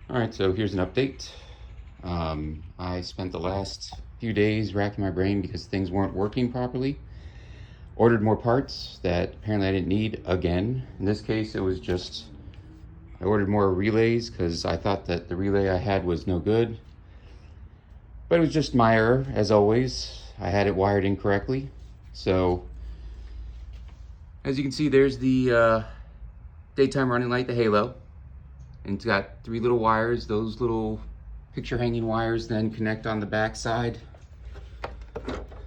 All right, so here's an update. I spent the last few days racking my brain because things weren't working properly. Ordered more parts that apparently I didn't need again. In this case, it was just, I ordered more relays because I thought that the relay I had was no good. But it was just my error, as always. I had it wired incorrectly. So, as you can see, there's the daytime running light, the halo. And it's got 3 little wires. Those little picture hanging wires then connect on the back side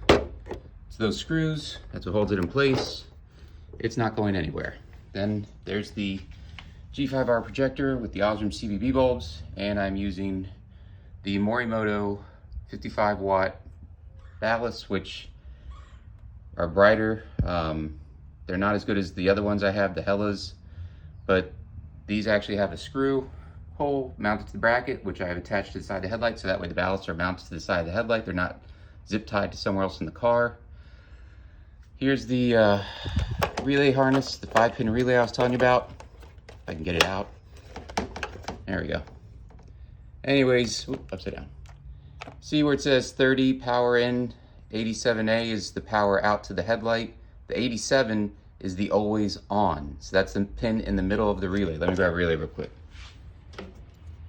to those screws. That's what holds it in place. It's not going anywhere. Then there's the G5R projector with the Osram CBB bulbs, and I'm using the Morimoto 55 watt ballasts, which are brighter. They're not as good as the other ones I have, the Hellas, but these actually have a screw hole mounted to the bracket, which I have attached to the side of the headlight, so that way the ballasts are mounted to the side of the headlight. They're not zip tied to somewhere else in the car. Here's the relay harness, the 5-pin relay I was telling you about. If I can get it out. There we go. Anyways, upside down. See where it says 30 power in, 87A is the power out to the headlight. The 87 is the always on. So that's the pin in the middle of the relay. Let me grab a relay real quick.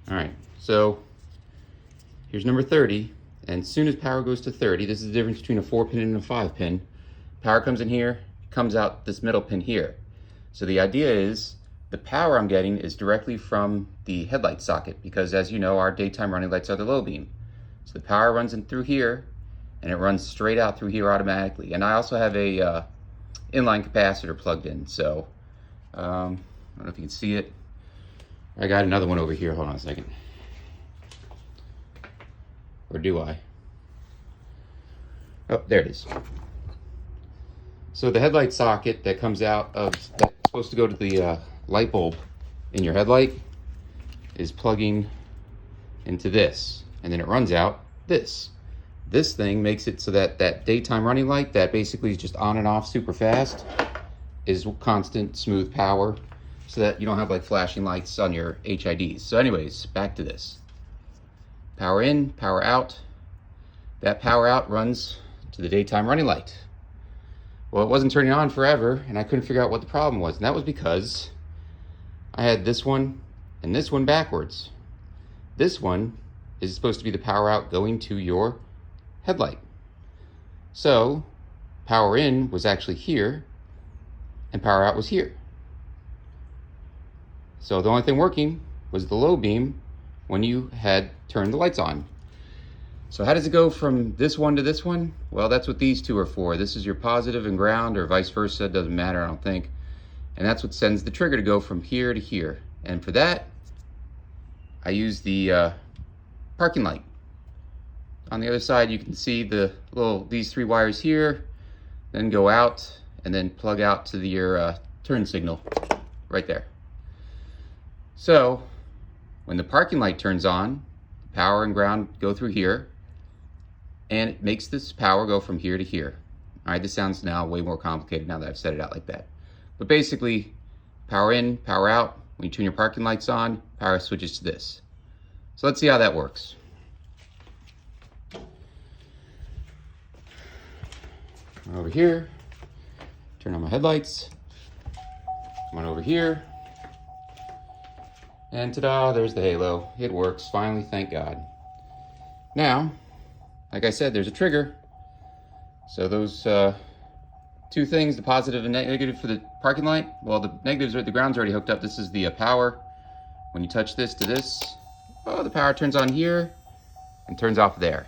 All right, so here's number 30. And as soon as power goes to 30, this is the difference between a 4-pin and a 5-pin. Power comes in here, comes out this middle pin here. So the idea is the power I'm getting is directly from the headlight socket, because as you know, our daytime running lights are the low beam. So the power runs in through here, and it runs straight out through here automatically. And I also have a inline capacitor plugged in, so I don't know if you can see it. I got another one over here. Hold on a second. Or do I? Oh, there it is. So the headlight socket that comes out of, that's supposed to go to the light bulb in your headlight, is plugging into this, and then it runs out this. This thing makes it so that that daytime running light that basically is just on and off super fast is constant smooth power, so that you don't have like flashing lights on your HIDs. So anyways, back to this. Power in, power out. That power out runs to the daytime running light. Well, it wasn't turning on forever, and I couldn't figure out what the problem was. And that was because I had this one and this one backwards. This one is supposed to be the power out going to your headlight. So power in was actually here, and power out was here. So the only thing working was the low beam when you had turned the lights on. So how does it go from this one to this one? Well, that's what these two are for. This is your positive and ground, or vice versa, it doesn't matter, I don't think. And that's what sends the trigger to go from here to here. And for that, I use the parking light. On the other side, you can see these 3 wires here, then go out, and then plug out to your turn signal right there. So when the parking light turns on, power and ground go through here, and it makes this power go from here to here. All right, this sounds now way more complicated now that I've set it out like that. But basically, power in, power out. When you turn your parking lights on, power switches to this. So let's see how that works. Over here, turn on my headlights. Come on over here. And ta-da, there's the halo. It works, finally, thank God. Now, like I said, there's a trigger. So those 2 things, the positive and negative for the parking light, well, the negatives, the ground's already hooked up. This is the power. When you touch this to this, oh, the power turns on here and turns off there.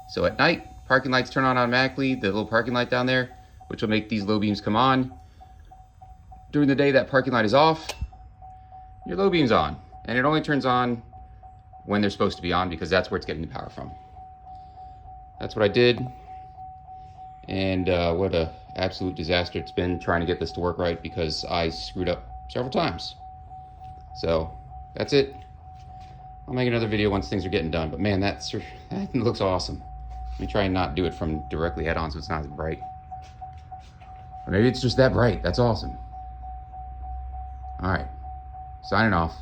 So at night, parking lights turn on automatically, the little parking light down there, which will make these low beams come on. During the day, that parking light is off, your low beam's on. And it only turns on when they're supposed to be on, because that's where it's getting the power from. That's what I did. And what a absolute disaster it's been trying to get this to work right, because I screwed up several times. So that's it. I'll make another video once things are getting done. But man, that looks awesome. Let me try and not do it from directly head on so it's not as bright. Or maybe it's just that bright. That's awesome. All right, signing off.